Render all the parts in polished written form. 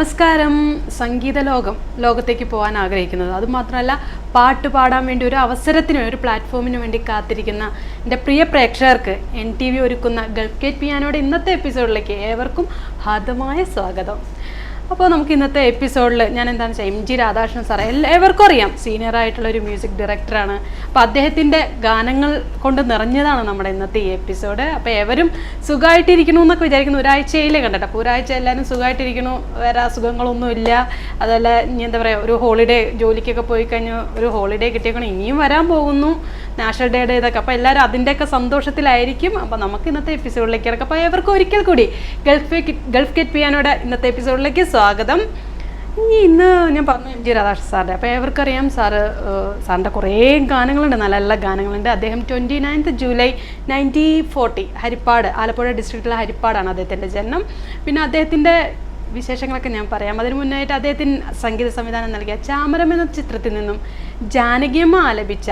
നമസ്കാരം. സംഗീത ലോകത്തേക്ക് പോകാൻ ആഗ്രഹിക്കുന്നത്, അതുമാത്രമല്ല പാട്ട് പാടാൻ വേണ്ടി ഒരു അവസരത്തിന് ഒരു പ്ലാറ്റ്ഫോമിന് വേണ്ടി കാത്തിരിക്കുന്ന എൻ്റെ പ്രിയ പ്രേക്ഷകർക്ക് NTV ഒരുക്കുന്ന ഗൾഫ് ഗേറ്റ് പിയാനോയുടെ ഇന്നത്തെ എപ്പിസോഡിലേക്ക് ഏവർക്കും ഹാർദമായ സ്വാഗതം. അപ്പോൾ നമുക്ക് ഇന്നത്തെ എപ്പിസോഡിൽ ഞാൻ എന്താണെന്ന് വെച്ചാൽ MG രാധാകൃഷ്ണൻ സാർ എല്ലാവർക്കും അറിയാം, സീനിയർ ആയിട്ടുള്ളൊരു മ്യൂസിക് ഡയറക്ടറാണ്. അപ്പോൾ അദ്ദേഹത്തിൻ്റെ ഗാനങ്ങൾ കൊണ്ട് നിറഞ്ഞതാണ് നമ്മുടെ ഇന്നത്തെ ഈ എപ്പിസോഡ്. അപ്പോൾ ഏവരും സുഖമായിട്ടിരിക്കണു എന്നൊക്കെ വിചാരിക്കുന്നു. ഒരാഴ്ചയിലേ കണ്ടിട്ട്, അപ്പോൾ ഒരാഴ്ച എല്ലാവരും സുഖമായിട്ടിരിക്കണു, വേറെ അസുഖങ്ങളൊന്നുമില്ല. അതുപോലെ ഇനി എന്താ പറയുക, ഒരു ഹോളിഡേ ജോലിക്കൊക്കെ പോയി കഴിഞ്ഞ് ഒരു ഹോളിഡേ കിട്ടിയേക്കണം, ഇനിയും വരാൻ പോകുന്നു നാഷണൽ ഡേയുടെ ഇതൊക്കെ. അപ്പോൾ എല്ലാവരും അതിൻ്റെയൊക്കെ സന്തോഷത്തിലായിരിക്കും. അപ്പോൾ നമുക്ക് ഇന്നത്തെ എപ്പിസോഡിലേക്ക് ഇറക്കാം. അപ്പോൾ ഏവർക്കും ഒരിക്കൽ കൂടി ഗൾഫ് ഗേറ്റ് പിയാനോയുടെ ഇന്നത്തെ എപ്പിസോഡിലേക്ക് സ്വാഗതം. ഇന്ന് ഞാൻ പറഞ്ഞു MG രാധാകൃഷ്ണൻ സാറിൻ്റെ. അപ്പോൾ ഏവർക്കറിയാം, സാറിൻ്റെ കുറേ ഗാനങ്ങളുണ്ട്, നല്ല നല്ല ഗാനങ്ങളുണ്ട്. അദ്ദേഹം 29 ജൂലൈ 1940 ഹരിപ്പാട്, ആലപ്പുഴ ഡിസ്ട്രിക്റ്റിലെ ഹരിപ്പാടാണ് അദ്ദേഹത്തിൻ്റെ ജനനം. പിന്നെ അദ്ദേഹത്തിൻ്റെ വിശേഷങ്ങളൊക്കെ ഞാൻ പറയാം. അതിന് മുന്നായിട്ട് അദ്ദേഹത്തിന് സംഗീത സംവിധാനം നൽകിയ ചാമരം എന്ന ചിത്രത്തിൽ നിന്നും ജാനകിയമ്മ ആലപിച്ച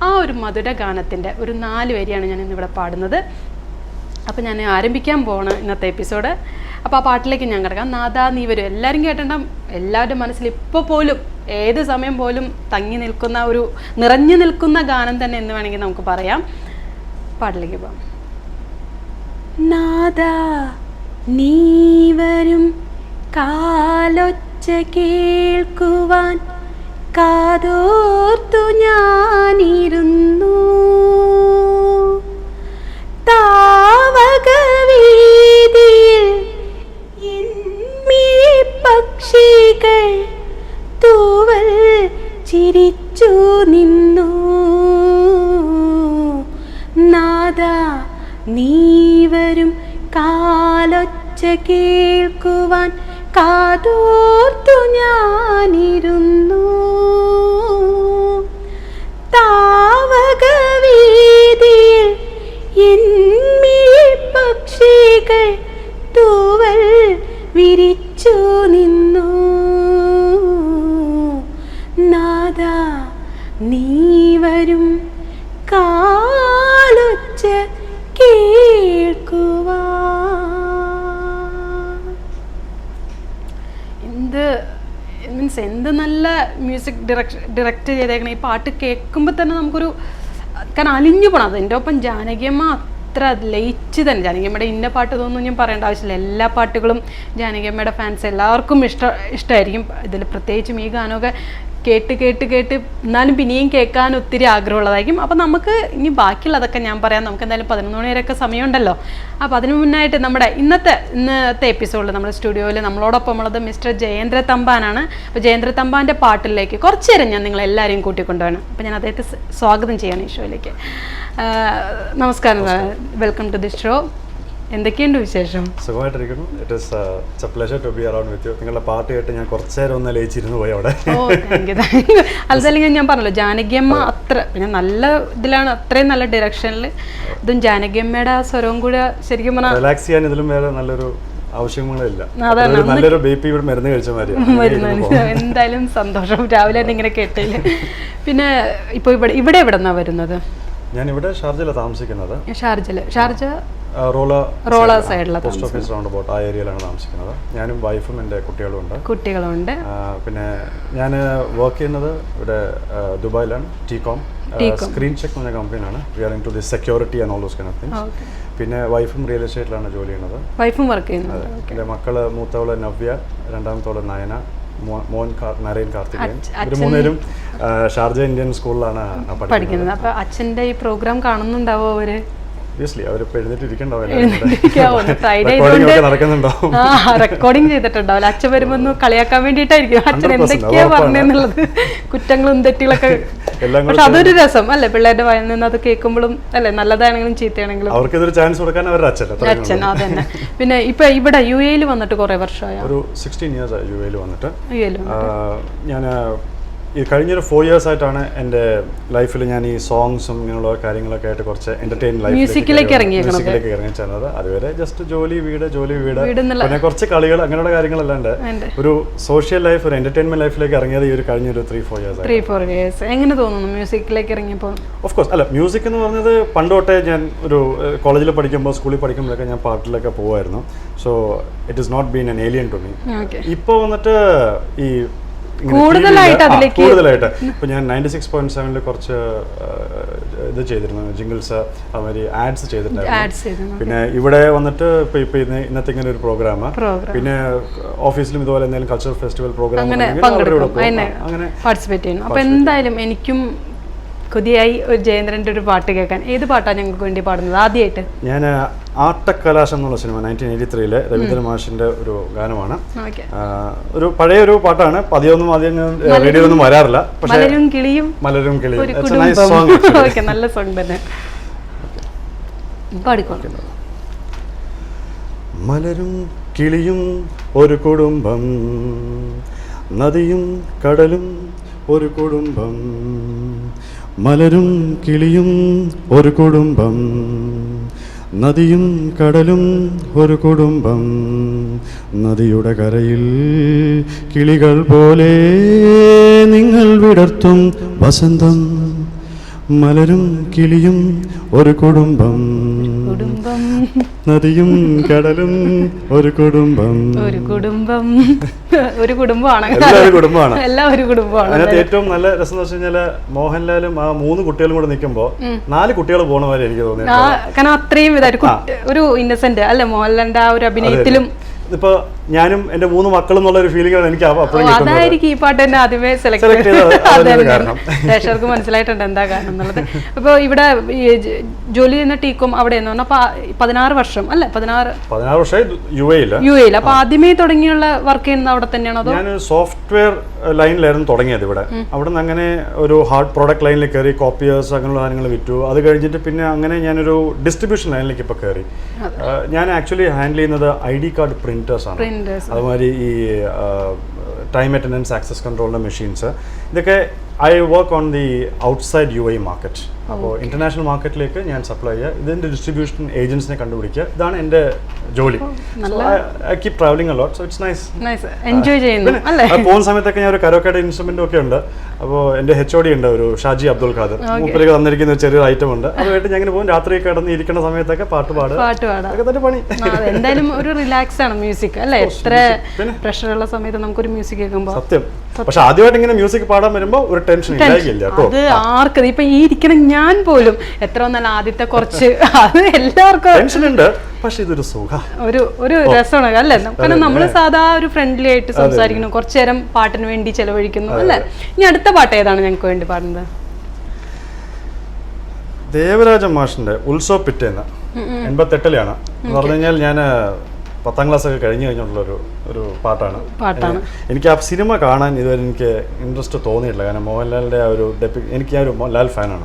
ആ ഒരു മധുര ഗാനത്തിൻ്റെ ഒരു 4 വരിയാണ് ഞാൻ ഇന്നിവിടെ പാടുന്നത്. അപ്പോൾ ഞാൻ ആരംഭിക്കാൻ പോവാണ് ഇന്നത്തെ എപ്പിസോഡ്. അപ്പോൾ ആ പാട്ടിലേക്ക് ഞാൻ കിടക്കാം. നാദാ നീ വരും, എല്ലാവരും കേട്ടിട്ടുണ്ടാകും. എല്ലാവരുടെ മനസ്സിൽ ഇപ്പോൾ പോലും ഏത് സമയം പോലും തങ്ങി നിൽക്കുന്ന ഒരു നിറഞ്ഞു നിൽക്കുന്ന ഗാനം തന്നെ എന്ന് വേണമെങ്കിൽ നമുക്ക് പറയാം. പാട്ടിലേക്ക് പോവാം. നാദാ നീ വരും, കാലൊച്ച കേൾക്കുവാൻ കാതോർത്തു ഞാനിരുന്നു, താവകവീതിയിൽ പക്ഷികൾ തൂവൽ ചിരിച്ചു നിന്നു. നാദാ നീ വരും, കാലൊച്ച കേൾക്കുവാൻ കാതോർത്തു ഞാനിരുന്നു, താവകവീതിയിൽ പക്ഷികൾ തൂവൽ വിരിച്ചു നിന്നു. നാദാ നീ വരും, കാലൊച്ച കേൾക്കുവാൻ. എന്ത് നല്ല മ്യൂസിക് ഡയറക്റ്റ് ചെയ്തേക്കണം. ഈ പാട്ട് കേൾക്കുമ്പോൾ തന്നെ നമുക്കൊരു കാരണം അലിഞ്ഞു പോകണം. അതിൻ്റെ ഒപ്പം ജാനകിയമ്മ അത്ര ലയിച്ച് തന്നെ. ജാനകിയമ്മയുടെ ഇന്ന പാട്ട് ഇതൊന്നും ഞാൻ പറയേണ്ട ആവശ്യമില്ല. എല്ലാ പാട്ടുകളും ജാനകിയമ്മയുടെ ഫാൻസ് എല്ലാവർക്കും ഇഷ്ടമായിരിക്കും. ഇതിൽ പ്രത്യേകിച്ചും ഈ ഗാനമൊക്കെ കേട്ട് കേട്ട് കേട്ട് എന്നാലും പിന്നെയും കേൾക്കാൻ ഒത്തിരി ആഗ്രഹമുള്ളതായിരിക്കും. അപ്പോൾ നമുക്ക് ഇനി ബാക്കിയുള്ളതൊക്കെ ഞാൻ പറയാം. നമുക്ക് എന്തായാലും 11 മണി വരെയൊക്കെ സമയമുണ്ടല്ലോ. അപ്പോൾ അതിന് മുന്നായിട്ട് നമ്മുടെ ഇന്നത്തെ എപ്പിസോഡിൽ നമ്മുടെ സ്റ്റുഡിയോയിൽ നമ്മളോടൊപ്പം ഉള്ളത് മിസ്റ്റർ ജയേന്ദ്ര തമ്പാനാണ്. അപ്പോൾ ജയേന്ദ്ര തമ്പാൻ്റെ പാട്ടിലേക്ക് കുറച്ച് നേരം ഞാൻ നിങ്ങളെല്ലാവരെയും കൂട്ടിക്കൊണ്ടുപോകണം. അപ്പോൾ ഞാൻ അദ്ദേഹത്തെ സ്വാഗതം ചെയ്യാണ് ഈ ഷോയിലേക്ക്. നമസ്കാരം, വെൽക്കം ടു ദി ഷോ. എന്തൊക്കെയുണ്ട് വിശേഷം? സുഖമായിട്ടിരിക്കുന്നു. It is a pleasure to be around with you. നിങ്ങളുടെ പാട്ട് കേട്ട് ഞാൻ കുറച്ച് നേരം ഒന്ന് ലയിച്ചിരുന്നു പോയി അവിടെ. അതല്ലെങ്കിൽ ഞാൻ പറഞ്ഞല്ലോ, ജാനകിയമ്മ അത്ര പിന്നെ നല്ല ഇതിലാണ്, അത്രയും നല്ല ഡയറക്ഷനിൽ ഇതും ജാനകിയമ്മയുടെ ആ സ്വരവും കൂടെ ശരിക്കും പറഞ്ഞാൽ റിലാക്സ് ചെയ്യാൻ ഇതിലും വേറെ നല്ലൊരു ആവശ്യങ്ങളില്ല. നല്ലൊരു ബേബി ഇവിടെ മരുന്ന് കഴിച്ച മാതിരി. എന്തായാലും സന്തോഷം രാവിലെ തന്നെ ഇങ്ങനെ കേട്ടില്ല. പിന്നെ ഇപ്പോൾ ഇവിടെ എവിടെന്നാ വരുന്നത്? ഞാൻ ഇവിടെ ഷാർജയിലാണ് താമസിക്കുന്നത്. ഷാർജ റോള സൈഡിലെ പോസ്റ്റ് ഓഫീസ് റൗണ്ട് അബൌട്ട് ആ ഏരിയയിലാണ് താമസിക്കുന്നത്. ഞാനും വൈഫും എൻ്റെ കുട്ടികളുണ്ട്. പിന്നെ ഞാൻ വർക്ക് ചെയ്യുന്നത് ഇവിടെ ദുബായിലാണ്. ടീകോം സ്ക്രീൻ ചെക്ക് എന്ന കമ്പനിയാണ്. We are into the security and all those kind of things. പിന്നെ വൈഫും റിയൽ എസ്റ്റേറ്റിലാണ് ജോലി ചെയ്യുന്നത്. വൈഫും വർക്ക് ചെയ്യുന്നത്. എൻ്റെ മക്കള് മൂത്തവള് നവ്യ, രണ്ടാമത്തോള് നയന, മോൻ നരേൻ കാർത്തികേയൻ. ഇവർ മൂന്നേരും ഷാർജ ഇന്ത്യൻ സ്കൂളിലാണ് പഠിക്കുന്നത്. അപ്പോൾ അച്ഛൻ്റെ ഈ പ്രോഗ്രാം കാണുന്നുണ്ടാവോ അവര്? റെക്കോർഡിംഗ് ചെയ്തിട്ടുണ്ടാവില്ല. അച്ഛൻ വരുമ്പോ കളിയാക്കാൻ വേണ്ടിയിട്ടായിരിക്കും അച്ഛൻ എന്തൊക്കെയാ പറഞ്ഞെന്നുള്ളത്, കുറ്റങ്ങളും തെറ്റുകളൊക്കെ. പക്ഷെ അതൊരു രസം അല്ലെ, പിള്ളേരുടെ വായിൽ നിന്ന് അത് കേൾക്കുമ്പോഴും അല്ലെ, നല്ലതാണെങ്കിലും ചീത്തയാണെങ്കിലും അച്ഛൻ. അതന്നെ. പിന്നെ ഇപ്പൊ ഇവിടെ UAE വന്നിട്ട് കുറെ വർഷമായ? ഒരു 16 years UAE വന്നിട്ട്. ഞാൻ ഈ കഴിഞ്ഞൊരു 4 years ആയിട്ടാണ് എൻ്റെ ലൈഫിൽ ഞാൻ ഈ സോങ്സും ഇങ്ങനെയുള്ള കാര്യങ്ങളൊക്കെ ആയിട്ട് കുറച്ച് എൻ്റർടൈൻ മ്യൂസിക്കിലേക്ക് ഇറങ്ങി ചെന്നത്. അതുവരെ ജസ്റ്റ് ജോലി വീട് പിന്നെ കുറച്ച് കളികൾ അങ്ങനെയുള്ള കാര്യങ്ങളല്ലാണ്ട് ഒരു സോഷ്യൽ ലൈഫ്, ഒരു എൻ്റർടൈൻമെൻറ്റ് ലൈഫിലേക്ക് ഇറങ്ങിയത് ഈ ഒരു കഴിഞ്ഞൊരു 3-4 years. എങ്ങനെ തോന്നുന്നു മ്യൂസിക്കിലേക്ക് ഇറങ്ങിയപ്പോൾ? ഓഫ് കോഴ്സ് അല്ല, മ്യൂസിക് എന്ന് പറഞ്ഞത് പണ്ട് തൊട്ടേ ഞാൻ ഒരു കോളേജിൽ പഠിക്കുമ്പോൾ സ്കൂളിൽ പഠിക്കുമ്പോഴൊക്കെ ഞാൻ പാട്ടിലൊക്കെ പോകുമായിരുന്നു. So it is not been an alien to me. ഇപ്പോൾ വന്നിട്ട് ഈ കൂടുതലായിട്ട് ഇപ്പൊ ഞാൻ 96.7 കുറച്ച് ഇത് ചെയ്തിരുന്നു, ജിംഗിൾസ് അതുമാതിരി ആഡ്സ് ചെയ്തിട്ടുണ്ടായിരുന്നു. പിന്നെ ഇവിടെ വന്നിട്ട് ഇപ്പൊ ഇന്നത്തെ ഇങ്ങനെ ഒരു പ്രോഗ്രാം, പിന്നെ ഓഫീസിലും ഇതുപോലെ എന്തെങ്കിലും കൾച്ചറൽ ഫെസ്റ്റിവൽ പ്രോഗ്രാം അങ്ങനെ പാർട്ടിസിപ്പേറ്റ് ചെയ്യുന്നു. അപ്പൊ എന്തായാലും എനിക്കും കൊതിയായി ഒരു ജയേന്ദ്രന്റെ ഒരു പാട്ട് കേൾക്കാൻ. ഏത് പാട്ടാണ് ഞങ്ങൾക്ക് വേണ്ടി പാടുന്നത് ആദ്യമായിട്ട്? ഞാൻ ആട്ടക്കലാശം എന്നുള്ള സിനിമ 1983 രവീന്ദ്ര മാഷിന്റെ ഒരു ഗാനമാണ്. ഒരു പഴയ ഒരു പാട്ടാണ്, പതിയൊന്നും ആദ്യം റേഡിയോയിലൊന്നും വരാറില്ല. മലരും കിളിയും നല്ല സോങ് തന്നെ പാടിക്കോളൂ. മലരും കിളിയും ഒരു കുടുംബം, നദിയും കടലും ഒരു കുടുംബം, മലരും കിളിയും ഒരു കുടുംബം, നദിയും കടലും ഒരു കുടുംബം, നദിയുടെ കരയിൽ കിളികൾ പോലെ നിങ്ങൾ വിടർത്തും വസന്തം, മലരും കിളിയും ഒരു കുടുംബം, നദിയും കടലും ഒരു കുടുംബം, ഒരു കുടുംബമാണ്. അതിനകത്ത് ഏറ്റവും നല്ല രസം എന്ന് വെച്ച് കഴിഞ്ഞാല് മോഹൻലാലും ആ 3 കുട്ടികളും കൂടെ നിൽക്കുമ്പോ 4 കുട്ടികൾ പോണ പോലെ എനിക്ക് തോന്നിയത്. കാരണം അത്രയും ഒരു ഇന്നസെന്റ് അല്ലെ മോഹൻലാലിന്റെ ആ ഒരു അഭിനയത്തിലും. ഇപ്പൊ ഞാനും എന്റെ 3 മക്കളും എന്നുള്ള ഒരു ഫീലിംഗ് ആണ് എനിക്ക് അതായിരിക്കും ഈ പാട്ട് തന്നെ ആദ്യമേ സെലക്ട് ചെയ്തത്. പ്രേക്ഷകർക്ക് മനസ്സിലായിട്ടുണ്ട് എന്താ കാരണം എന്നുള്ളത്. അപ്പൊ ഇവിടെ ജോലി ചെയ്യുന്ന ടീകോം അവിടെ എന്ന് പറഞ്ഞാൽ 16 വർഷം അല്ലെ? 16 വർഷം യു എയിൽ. അപ്പൊ ആദ്യമേ തുടങ്ങിയുള്ള വർക്ക് ചെയ്യുന്നത് അവിടെ തന്നെയാണോ? അതോ ഞാൻ സോഫ്റ്റ്വെയർ ലൈനിലായിരുന്നു തുടങ്ങിയത് ഇവിടെ. അവിടെ നിന്ന് അങ്ങനെ ഒരു ഹാർഡ് പ്രോഡക്റ്റ് ലൈനിൽ കയറി, കോപ്പിയേഴ്സ് അങ്ങനെയുള്ള സാധനങ്ങൾ വിറ്റു. അത് കഴിഞ്ഞിട്ട് പിന്നെ അങ്ങനെ ഞാനൊരു ഡിസ്ട്രിബ്യൂഷൻ ലൈനിലേക്ക് ഇപ്പൊ കയറി. ഞാൻ ആക്ച്വലി ഹാൻഡിൽ ചെയ്യുന്നത് ID കാർഡ് പ്രിന്റേഴ്സ് ആണ്. അതുമാതിരി ഈ ടൈം അറ്റൻഡൻസ്, ആക്സസ് കൺട്രോളിൻ്റെ മെഷീൻസ്, ഇതൊക്കെ I work on the outside UAE market. അപ്പോൾ ഇന്റർനാഷണൽ മാർക്കറ്റിലേക്ക് ഞാൻ സപ്ലൈ ചെയ്യുക, ഇതിൻ്റെ ഡിസ്ട്രിബ്യൂഷൻ ഏജൻസിനെ കണ്ടുപിടിക്കുക, ഇതാണ് എൻ്റെ ജോലി. I keep travelling a lot, so it's nice. Enjoy ചെയ്യുന്നു. പോകുന്ന സമയത്തൊക്കെ ഞാൻ ഒരു കരോക്കയുടെ ഇൻസ്ട്രുമെന്റും ഒക്കെ ഉണ്ട്. അപ്പോൾ എൻ്റെ HOD ഉണ്ട്, ഒരു ഷാജി അബ്ദുൽ ഖാദർ, മൂപ്പരൊക്കെ തന്നിരിക്കുന്ന ഒരു ചെറിയൊരു ഐറ്റം ഉണ്ട്. അതുമായിട്ട് ഞാൻ ഇങ്ങനെ പോകും. രാത്രി കിടന്ന് ഇരിക്കുന്ന സമയത്തൊക്കെ പാട്ട് പാടുക, തന്നെ പണി. എന്തായാലും ഒരു റിലാക്സ് ആണ് മ്യൂസിക് അല്ലേ? എത്ര പ്രഷറുള്ള സമയത്ത് നമുക്കൊരു മ്യൂസിക് കേൾക്കുമ്പോൾ സത്യം. പക്ഷെ ആദ്യമായിട്ട് ഇങ്ങനെ മ്യൂസിക് പാടാൻ വരുമ്പോൾ ഒരു ടെൻഷൻ ഇല്ലായിരിക്കില്ല. അത് ആർക്കും ഇപ്പൊ ഈ ഇരിക്കണം ഞാൻ പോലും എത്ര നല്ല ആദ്യത്തെ കുറച്ച് അത് എല്ലാവർക്കും ടെൻഷൻ ഉണ്ട്. പക്ഷെ ഇതൊരു സുഖം, ഒരു രസമാണ് അല്ലേ? കാരണം നമ്മൾ സാധാ ഒരു ഫ്രണ്ട്ലി ആയിട്ട് സംസാരിക്കുന്നു, കുറച്ചു നേരം പാട്ടിന് വേണ്ടി ചെലവഴിക്കുന്നു അല്ലേ? ഇനി അടുത്ത പാട്ട് ഏതാണ് ഞങ്ങൾക്ക് വേണ്ടി പാടുന്നത്? ദേവരാജ മാഷിന്റെ ഉത്സവ പിറ്റേന്ന് 88-ലാണ് എന്ന് പറഞ്ഞു കഴിഞ്ഞാൽ ഞാൻ 10ാം ക്ലാസ് ഒക്കെ കഴിഞ്ഞിട്ടുള്ള ഒരു പാട്ടാണ്. എനിക്ക് ആ സിനിമ കാണാൻ ഇതുവരെ എനിക്ക് ഇൻട്രസ്റ്റ് തോന്നിയിട്ടില്ല. കാരണം മോഹൻലാലിന്റെ ആ ഒരു എനിക്ക് ഞാൻ ഒരു ലാൽ ഫാനാണ്.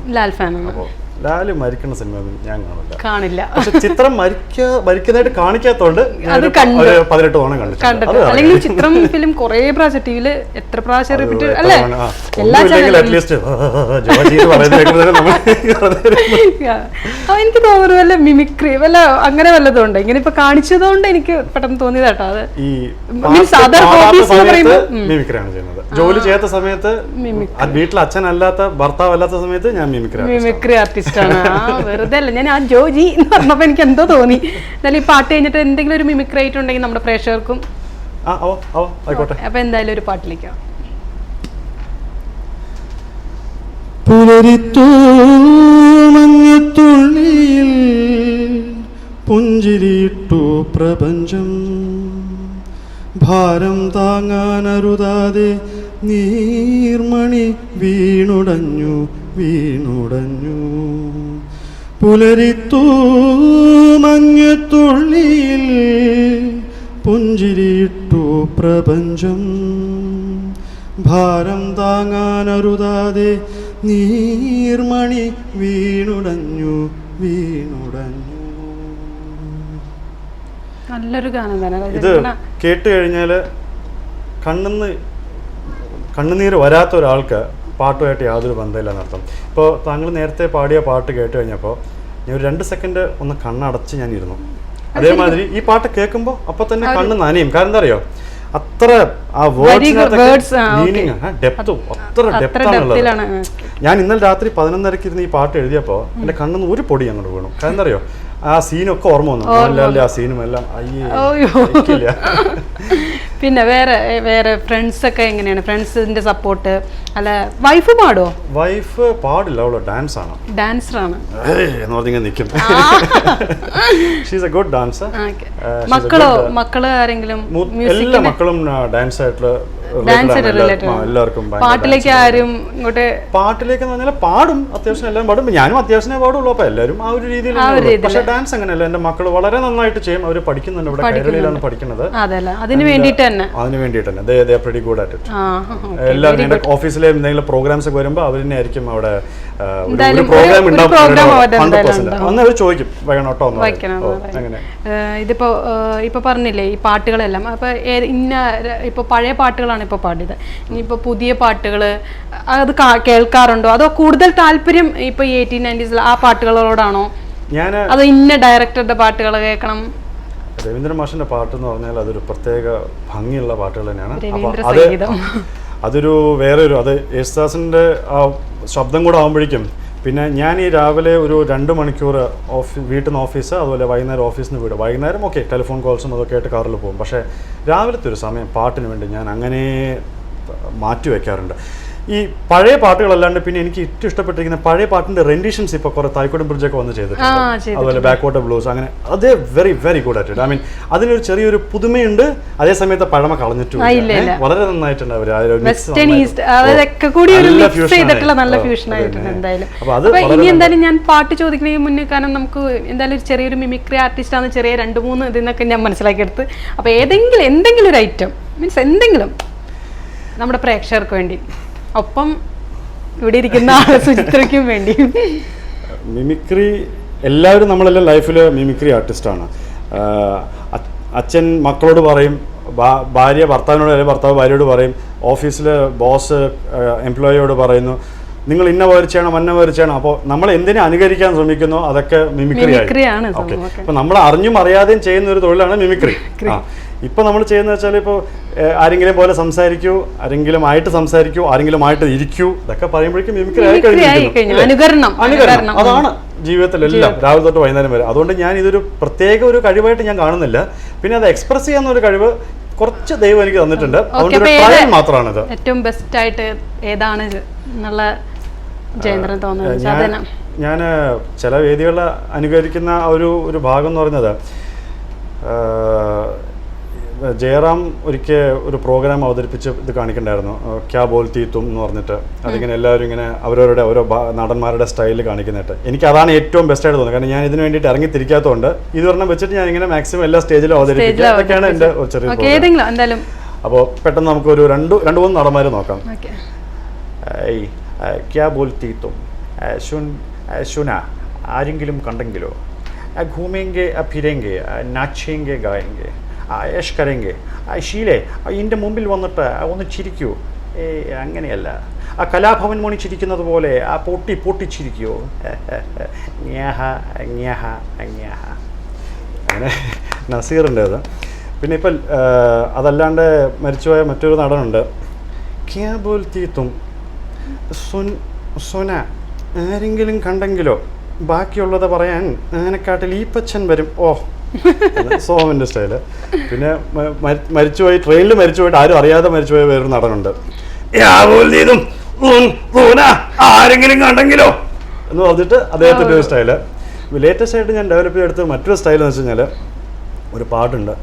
അപ്പോൾ ലാല് മരിക്കുന്ന സിനിമ ഞാൻ കാണില്ല. പക്ഷെ ചിത്രം മരിക്കുന്നതായിട്ട് കാണിക്കാത്തോണ്ട് 18 തവണ കണ്ടിട്ടുണ്ട്. അല്ലെങ്കിൽ ചിത്രം ഫിലിം കുറേ പ്രാവശ്യം ടിവിയില് എത്ര പ്രാവശ്യം റിപ്പീറ്റ് അല്ലേ? എനിക്ക് തോന്നുന്നു വല്ല മിമിക്രി വല്ല അങ്ങനെ വല്ലതുണ്ട്. ഇങ്ങനെ ഇപ്പൊ കാണിച്ചതുകൊണ്ട് എനിക്ക് പെട്ടെന്ന് തോന്നിയതാട്ടോ. അത് മിമിക്രിയാണ് ചെയ്യുന്നത്. ജോലി ചെയ്യാത്ത സമയത്ത്, വീട്ടിൽ അച്ഛനല്ലാത്ത ഭർത്താവ് അല്ലാത്ത സമയത്ത് ഞാൻ മിമിക്രി ആർട്ടിസ്റ്റ് ആണ്. വെറുതെ അല്ല, ഞാൻ ആ ജോജി എന്ന് പറഞ്ഞപ്പോ എനിക്ക് എന്തോ തോന്നി. എന്നാലും ഈ പാട്ട് കഴിഞ്ഞിട്ട് എന്തെങ്കിലും ഒരു മിമിക്രി ആയിട്ടുണ്ടെങ്കിൽ നമ്മുടെ പ്രേക്ഷകർക്കും. അപ്പൊ എന്തായാലും ഒരു പാട്ടിലേക്കോ. പുലരിത്തൂ മഞ്ഞത്തുള്ളിയിൽ പുഞ്ചിരിയിട്ടു പ്രപഞ്ചം, ഭാരം താങ്ങാനരുതാതെ നീർമണി വീണുടഞ്ഞു. പുലരിത്തൂ മഞ്ഞത്തുള്ളിയിൽ പുഞ്ചിരിയിട്ടു പ്രപഞ്ചം, ഭാരം താങ്ങാനരുതാതെ നീർമണി വീണുടഞ്ഞു. നല്ലൊരു ഗാനം തന്നെ. ഇത് കേട്ട് കഴിഞ്ഞാല് കണ്ണുനീര് വരാത്ത ഒരാൾക്ക് പാട്ടുമായിട്ട് യാതൊരു ബന്ധമില്ലെന്ന് അർത്ഥം. ഇപ്പോൾ താങ്കൾ നേരത്തെ പാടിയ പാട്ട് കേട്ട് കഴിഞ്ഞപ്പോൾ ഞാൻ ഒരു 2 സെക്കൻഡ് ഒന്ന് കണ്ണടച്ച് ഞാൻ ഇരുന്നു. അതേമാതിരി ഈ പാട്ട് കേൾക്കുമ്പോൾ അപ്പോൾ തന്നെ കണ്ണ് നനയും. കാരണം എന്താ അറിയോ, അത്ര ആ വേർഡ്സ് മീനിങ് ഡെപ്തും അത്ര ഡെപ്താണുള്ളത്. ഞാൻ ഇന്നലെ രാത്രി 11:30 ഇരുന്ന് ഈ പാട്ട് എഴുതിയപ്പോൾ എൻ്റെ കണ്ണിന്ന് ഒരു പൊടി അങ്ങോട്ട് വീണു. കാരണം എന്താ അറിയോ, ആ സീനൊക്കെ ഓർമ്മ വന്നു. അല്ല ആ സീനും എല്ലാം അയ്യോ. പിന്നെ വേറെ ഫ്രണ്ട്സ് ഒക്കെ എങ്ങനെയാണ്? ഫ്രണ്ട്സിന്റെ സപ്പോർട്ട് അല്ല? വൈഫ് പാടോ? വൈഫ് പാടില്ല, അവള് ഡാൻസ് ആണ്, ഡാൻസറാണ് എന്ന് പറഞ്ഞിങ്ങനെ നിൽക്കും. She's A good dancer. മക്കള് ആരെങ്കിലും? എല്ലാ മക്കളും ഡാൻസ് ആയിട്ടുള്ള എല്ലാവർക്കും. പാട്ടിലേക്ക് ആരും ഇങ്ങോട്ട്? പാട്ടിലേക്ക് പാടും, അത്യാവശ്യം എല്ലാവരും പാടും. ഞാനും അത്യാവശ്യം പാടുള്ളൂ. അപ്പൊ എല്ലാവരും ആ ഒരു രീതിയിൽ. പക്ഷെ ഡാൻസ് അങ്ങനെയല്ല, എന്റെ മക്കൾ വളരെ നന്നായിട്ട് ചെയ്യും. അവർ പഠിക്കുന്നുണ്ട്, ഇവിടെ കേരളയിലാണ് പഠിക്കുന്നത്. അതിന് വേണ്ടിയിട്ട് തന്നെ ഗുഡ് ആറ്റ് ഇറ്റ്. എല്ലാം എന്റെ ഓഫീസിലെ എന്തെങ്കിലും പ്രോഗ്രാംസ് ഒക്കെ വരുമ്പോൾ അവർ തന്നെ ആയിരിക്കും അവിടെ പ്രോഗ്രാം ഉണ്ടാവും. അവർ ചോദിക്കും വേണോട്ടോ അങ്ങനെ. ഇപ്പൊ പറഞ്ഞില്ലേ ഈ പാട്ടുകളെല്ലാം, അപ്പൊ ഇപ്പൊ പഴയ പാട്ടുകളാണ് ഇപ്പൊ പാടിയത്. ഇനിയിപ്പോ പുതിയ പാട്ടുകൾ അത് കേൾക്കാറുണ്ടോ? അതോ കൂടുതൽ താല്പര്യം ഇപ്പൊ ഈ 1890s ആ പാട്ടുകളോടാണോ, അതോ ഇന്ന ഡയറക്ടറുടെ പാട്ടുകൾ കേൾക്കണം? രവീന്ദ്രൻ മാഷിന്റെ പാട്ട് എന്ന് പറഞ്ഞാൽ അതൊരു പ്രത്യേക ഭംഗിയുള്ള പാട്ടുകൾ തന്നെയാണ്. അതൊരു വേറൊരു, അത് യേശുദാസിന്റെ ആ ശബ്ദം കൂടെ ആകുമ്പോഴേക്കും. പിന്നെ ഞാൻ ഈ രാവിലെ ഒരു 2 മണിക്കൂർ വീട്ടിൽ നിന്ന് ഓഫീസ്, അതുപോലെ വൈകുന്നേരം ഓഫീസിൽ നിന്ന് വീട്. വൈകുന്നേരം ഓക്കെ ടെലിഫോൺ കോൾസും അതൊക്കെ ആയിട്ട് കാറിൽ പോകും. പക്ഷേ രാവിലത്തെ ഒരു സമയം പാട്ടിന് വേണ്ടി ഞാൻ അങ്ങനെ മാറ്റി വയ്ക്കാറുണ്ട്. ഈ പഴയ പാട്ടുകളല്ലാണ്ട് പിന്നെ എനിക്ക് ഏറ്റവും ഇഷ്ടപ്പെട്ടിരിക്കുന്ന പഴയ പാട്ടിന്റെ റെൻഡിഷൻസ് ഇപ്പോൾ കുറെ തായ്ക്കോടൻ ബ്രിഡ്ജൊക്കെ വന്ന് ചെയ്തിട്ടുണ്ട്. അതുപോലെ ബാക്ക് വാട്ടർ ബ്ലൂസ്, അങ്ങനെ അതേ വെരി വെരി ഗുഡ് ആയിട്ട്. ഐ മീൻ അതിനൊരു ചെറിയൊരു പുതുമയുണ്ട്, അതേ സമയത്ത് പഴമ കളഞ്ഞിട്ടുണ്ട്. വളരെ നന്നായിട്ടുണ്ട് അവർ. ഇനി എന്തായാലും ഞാൻ പാട്ട് ചോദിക്കുന്നതിന് മുന്നേ, കാരണം നമുക്ക് എന്തായാലും ചെറിയൊരു മിമിക്രി ആർട്ടിസ്റ്റ് ആണ്, ചെറിയ 2-3 ഇതിന്നൊക്കെ ഞാൻ മനസ്സിലാക്കിയെടുത്ത്. അപ്പൊ എന്തെങ്കിലും ഒരു ഐറ്റം മീൻസ് എന്തെങ്കിലും നമ്മുടെ പ്രേക്ഷകർക്ക് വേണ്ടി, ഒപ്പം ഇവിടെ ഇരിക്കുന്ന സുചിത്രയ്ക്കും വേണ്ടി. മിമിക്രി എല്ലാവരും നമ്മളെല്ലാം ലൈഫിൽ മിമിക്രി ആർട്ടിസ്റ്റാണ്. അച്ഛൻ മക്കളോട് പറയും, ഭാര്യ ഭർത്താവിനോട്, അല്ലെങ്കിൽ ഭർത്താവ് ഭാര്യയോട് പറയും, ഓഫീസിൽ ബോസ് എംപ്ലോയിയോട് പറയുന്നു നിങ്ങൾ ഇന്ന വേർ ചെയ്യണം അന്ന വേർ ചെയ്യണം. അപ്പോൾ നമ്മൾ എന്തിനെ അനുകരിക്കാൻ ശ്രമിക്കുന്നോ അതൊക്കെ മിമിക്രിയാണ്. ഓക്കെ, അപ്പോൾ നമ്മൾ അറിഞ്ഞും അറിയാതെയും ചെയ്യുന്ന ഒരു തൊഴിലാണ് മിമിക്രി. ഇപ്പം നമ്മൾ ചെയ്യുന്നത് വെച്ചാൽ ഇപ്പോൾ ആരെങ്കിലും പോലെ സംസാരിക്കൂ, ആരെങ്കിലും ആയിട്ട് സംസാരിക്കൂ, ആരെങ്കിലും ആയിട്ട് ഇരിക്കൂ, ഇതൊക്കെ പറയുമ്പോഴേക്കും മിമിക്രി ആയി കഴിഞ്ഞു. അനുകരണം അതാണ് ജീവിതത്തിലെല്ലാം രാവിലെ തൊട്ട് വൈകുന്നേരം വരെ. അതുകൊണ്ട് ഞാൻ ഇതൊരു പ്രത്യേക ഒരു കഴിവായിട്ട് ഞാൻ കാണുന്നില്ല. പിന്നെ അത് എക്സ്പ്രസ് ചെയ്യാവുന്ന ഒരു കഴിവ് കുറച്ച് ദൈവം എനിക്ക് തന്നിട്ടുണ്ട്. അതുകൊണ്ട് ഒരു ട്രയൽ മാത്രമാണിത്. ഏറ്റവും ബെസ്റ്റ് ആയിട്ട് ഏതാണ് എന്നുള്ള ജയേന്ദ്രൻ തോന്നുന്നത്? ഞാൻ ചില വേദികളെ അനുകരിക്കുന്ന ഒരു ഭാഗം എന്ന് പറയുന്നത്, ജയറാം ഒരിക്കൽ ഒരു പ്രോഗ്രാം അവതരിപ്പിച്ച് ഇത് കാണിക്കണ്ടായിരുന്നു, ക്യാ ബോൽത്തി തും എന്ന് പറഞ്ഞിട്ട്. അതിങ്ങനെ എല്ലാവരും ഇങ്ങനെ അവരവരുടെ ഓരോ നടന്മാരുടെ സ്റ്റൈലിൽ കാണിക്കുന്നതായിട്ട് എനിക്ക് അതാണ് ഏറ്റവും ബെസ്റ്റ് ആയിട്ട് തോന്നുന്നത്. കാരണം ഞാൻ ഇതിന് വേണ്ടിയിട്ട് ഇറങ്ങിത്തിരിക്കാത്തതുകൊണ്ട് ഇത് പറഞ്ഞാൽ വെച്ചിട്ട് ഞാൻ ഇങ്ങനെ മാക്സിമം എല്ലാ സ്റ്റേജിലും അവതരിപ്പിക്കുക. അതൊക്കെയാണ് എൻ്റെ ഒരു ചെറിയ. അപ്പോൾ പെട്ടെന്ന് നമുക്ക് ഒരു 2-3 നടന്മാർ നോക്കാം. ക്യാ ബോൽത്തി തും സുന ആരെങ്കിലും കണ്ടെങ്കിലോ, ഘൂമേങ്കെ ഫിരേങ്കെ നാച്ചേങ്കെ ഗായെങ്കെ യഷ് കരേങ്കെ. ഷീലേ ഇതിൻ്റെ മുമ്പിൽ വന്നിട്ട് ഒന്ന് ചിരിക്കൂ. അങ്ങനെയല്ല, ആ കലാഭവൻ മോണി ചിരിക്കുന്നത് പോലെ ആ പൊട്ടിച്ചിരിക്കൂ. അങ്ങനെ നസീറിൻ്റെ അത്. പിന്നെ ഇപ്പം അതല്ലാണ്ട് മരിച്ചുപോയ മറ്റൊരു നടനുണ്ട്, ക്യാ ബോൽത്തി തും സുന ആരെങ്കിലും കണ്ടെങ്കിലോ, ബാക്കിയുള്ളത് പറയാൻ ആനക്കാട്ടിൽ ഈ പച്ചൻ വരും. സോമന്റെ സ്റ്റൈല്. പിന്നെ മരിച്ചുപോയി, ട്രെയിനിൽ മരിച്ചുപോയിട്ട് ആരും അറിയാതെ മരിച്ചുപോയ വേറൊരു നടനുണ്ട്, ആരെങ്കിലും കണ്ടെങ്കിലോ എന്ന് പറഞ്ഞിട്ട് അദ്ദേഹത്തിൻ്റെ ഒരു സ്റ്റൈല്. ലേറ്റസ്റ്റ് ആയിട്ട് ഞാൻ ഡെവലപ്പ് ചെയ്തെടുത്ത മറ്റൊരു സ്റ്റൈൽ എന്ന് വെച്ച് കഴിഞ്ഞാൽ, ഒരു പാട്ടുണ്ട്,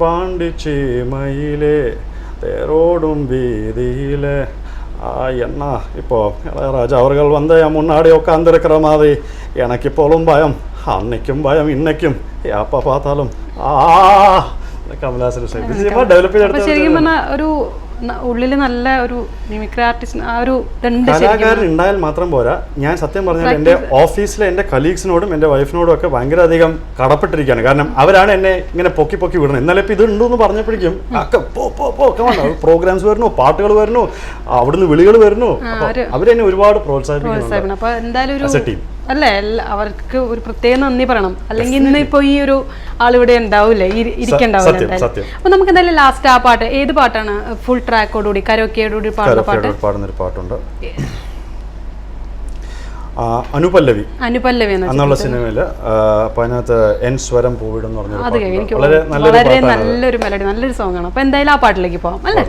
പാണ്ടിച്ചേമയിലെ തേരോടും വീതിയിലെ என்ன இப்போ இளையராஜா அவர்கள் வந்து என் முன்னாடி உட்காந்துருக்கிற மாதிரி எனக்கு இப்போலும் பயம், அன்னைக்கும் பயம், இன்னைக்கும் எப்போ பார்த்தாலும் കമലഹാസൻ ഡെവലപ്പ് ചെയ്തെടുത്ത ശരിക്കും പറഞ്ഞാൽ ഒരു ഉള്ളിൽ നല്ല ഒരു മിമിക്രി ആർട്ടിസ്റ്റ് ആ ഒരു കലാകാരൻ ഉണ്ടായാൽ മാത്രം പോരാ. ഞാൻ സത്യം പറഞ്ഞാൽ എൻ്റെ ഓഫീസിലെ എൻ്റെ കലീഗ്സിനോടും എൻ്റെ വൈഫിനോടും ഒക്കെ ഭയങ്കര അധികം കടപ്പെട്ടിരിക്കുകയാണ്. കാരണം അവരാണ് എന്നെ ഇങ്ങനെ പൊക്കി വിടുന്നത്. ഇന്നലെ ഇപ്പം ഇത് ഉണ്ടെന്ന് പറഞ്ഞപ്പോഴേക്കും പ്രോഗ്രാംസ് വരുന്നു, പാട്ടുകൾ വരുന്നു, അവിടുന്ന് വിളികൾ വരുന്നു. അവരെന്നെ ഒരുപാട് പ്രോത്സാഹിപ്പിക്കുന്നു. അപ്പൊ എന്തായാലും അല്ലേ, അവർക്ക് ഒരു പ്രത്യേക നന്ദി പറയണം. അല്ലെങ്കിൽ ഇന്ന് ഇപ്പൊ ഈ ഒരു ആളിവിടെ ഉണ്ടാവൂലേ, ഇരിക്കണ്ടാവില്ല. അപ്പൊ നമുക്ക് എന്തായാലും ലാസ്റ്റ് ആ പാട്ട്, ഏത് പാട്ടാണ് ഫുൾ ട്രാക്കോടുകൂടി കരോക്കെയോടുകൂടി പാടുന്നൊരു പാട്ടുണ്ട്, അനുപല്ലവി എന്നുള്ള സിനിമയില്. അപ്പൊ അതിനകത്ത് എൻ സ്വരം പൂവിടും എന്ന് പറഞ്ഞ വളരെ നല്ലൊരു മെലഡി, നല്ലൊരു സോങ് ആണ്. അപ്പൊ എന്തായാലും ആ പാട്ടിലേക്ക് പോവാം അല്ലേ.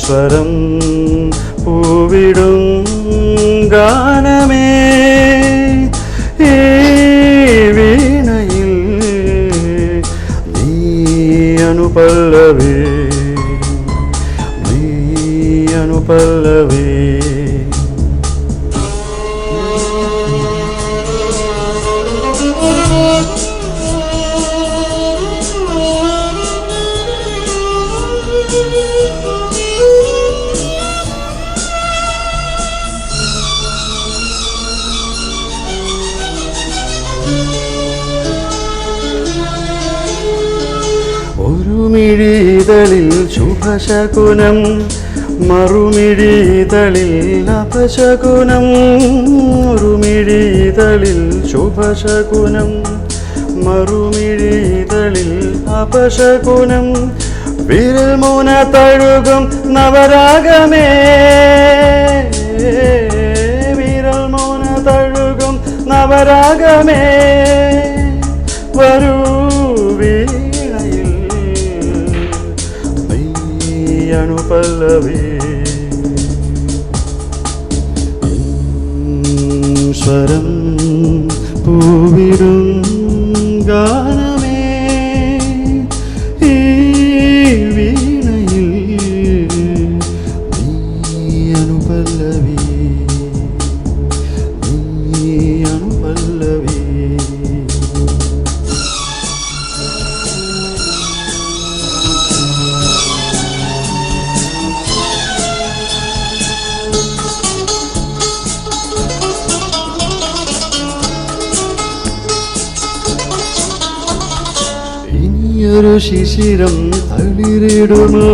സ്വരം പൂവിടും ഗാനമേ ഈ വീണയിൽ നീ അനുപല്ലവി, നീ അനുപല്ലവി. ഒരു മിഴിതളിൽ ശുഭശകുനം, മറുമിഴിതളിൽ അപശകുനം. ഒരു മിഴിതളിൽ ശുഭശകുനം, മറുമിഴിതളിൽ അപശകുനം. വിരൽ മുന തഴുകും നവരാഗമേ, വിരൽ മുന തഴുകും നവരാഗമേ. വരൂ വീണയിൽ നീ അനുപല്ലവി, സ്വരം പൂവിടും ഗാനമേ ഈ വീണയിൽ നീ അനുപല്ലവി, നീ അനുപല്ലവി. ഇനിയൊരു ശിശിരം തളിരിടുമോ,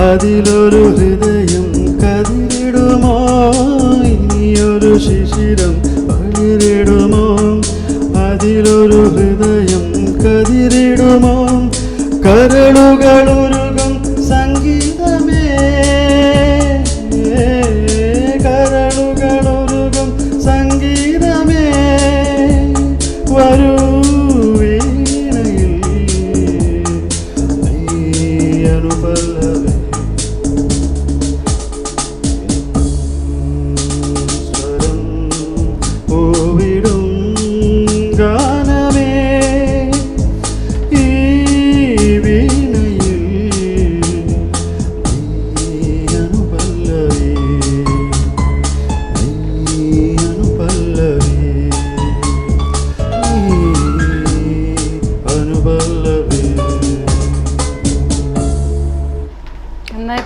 അതിലൊരു ഹൃദയം കതിരിടുമോ. ഇനിയൊരു ശിശിരം തളിരിടുമോ, അതിലൊരു ഹൃദയം കതിരിടുമോ. കരളുകളുരുകും സംഗീതമേ, കരളുകളുരുകും സംഗീതമേ. വരൂ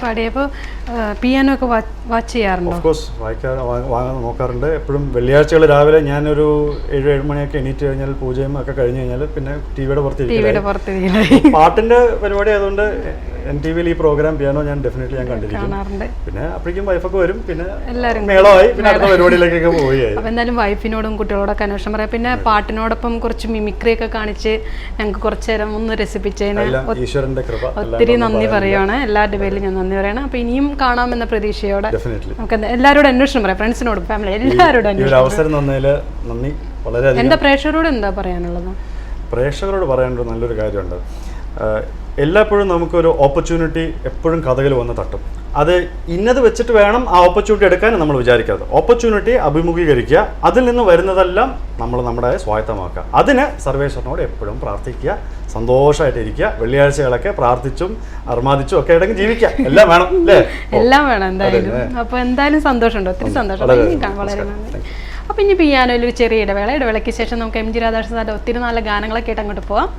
പാടിയപ്പോൾ പിയാനോ ഒക്കെ വാച്ച് ചെയ്യാറുണ്ടോ? ഓഫ് കോഴ്സ് വാങ്ങാൻ നോക്കാറുണ്ട്. എപ്പോഴും വെള്ളിയാഴ്ചകൾ രാവിലെ ഞാനൊരു 7 മണിയൊക്കെ എണീറ്റ് കഴിഞ്ഞാൽ പൂജയും ഒക്കെ കഴിഞ്ഞ് കഴിഞ്ഞാൽ പിന്നെ ടിവിയുടെ പുറത്ത് പാട്ടിന്റെ പരിപാടി ആയതുകൊണ്ട് NTV ഈ പ്രോഗ്രാം പിയാനോ ഞാൻ ഡെഫിനറ്റ്ലി ഞാൻ കണ്ടിരിക്കും. പിന്നെ അപ്പോഴേക്കും വൈഫൊക്കെ വരും, പിന്നെ എല്ലാവരും മേളമായി, പിന്നെ അടുത്ത പരിപാടിയിലേക്കൊക്കെ പോയി. അപ്പോൾ എന്തായാലും വൈഫിനോടും കുട്ടികളോടൊക്കെ അന്വേഷണം പറയാം. പിന്നെ പാട്ടിനോടൊപ്പം കുറച്ച് മിമിക്രി ഒക്കെ കാണിച്ച് ഞങ്ങൾക്ക് കുറച്ച് നേരം ഒന്ന് രസിപ്പിച്ചതിന് ഒത്തിരി നന്ദി പറയുകയാണ്. എല്ലാവരുടെ പേരിലും ഞാൻ നന്ദി പറയണം. അപ്പോൾ ഇനിയും കാണാമെന്ന പ്രതീക്ഷയോടെ നമുക്ക് എല്ലാവരോടും അന്വേഷണം പറയാം, ഫ്രണ്ട്സിനോടും ഫാമിലി എല്ലാവരോടും അവസരം തന്നതിൽ നന്ദി. വളരെ എൻ്റെ പ്രേക്ഷകരോട് എന്താ പറയാനുള്ളത്? പ്രേക്ഷകരോട് പറയാനുള്ള നല്ലൊരു കാര്യമുണ്ട്. എല്ലായ്പ്പോഴും നമുക്കൊരു ഓപ്പർച്യൂണിറ്റി എപ്പോഴും കഥകൾ വന്ന് തട്ടും. അത് ഇന്നത് വെച്ചിട്ട് വേണം ആ ഓപ്പർച്യൂണിറ്റി എടുക്കാൻ നമ്മൾ വിചാരിക്കാതെ. ഓപ്പർച്യൂണിറ്റി അഭിമുഖീകരിക്കുക, അതിൽ നിന്ന് വരുന്നതെല്ലാം നമ്മൾ നമ്മുടെ സ്വായത്തമാക്കുക. അതിന് സർവേശ്വരനോട് എപ്പോഴും പ്രാർത്ഥിക്കുക, സന്തോഷമായിട്ടിരിക്കുക. വെള്ളിയാഴ്ചകളൊക്കെ പ്രാർത്ഥിച്ചും അർമാദിച്ചും ഒക്കെ ഇടയ്ക്ക് ജീവിക്കുക. എല്ലാം വേണം അല്ലേ? എല്ലാം വേണം എന്തായാലും. അപ്പോൾ എന്തായാലും സന്തോഷമുണ്ട്, ഒത്തിരി സന്തോഷം. വളരെ നന്ദി. അപ്പോൾ ഇനി പിയാനോയിൽ ഒരു ചെറിയ ഇടവേളയ്ക്ക് ശേഷം നമുക്ക് MG രാധാകൃഷ്ണൻ സാറിൻ്റെ ഒത്തിരി നല്ല ഗാനങ്ങളൊക്കെ ആയിട്ട് അങ്ങോട്ട് പോവാം.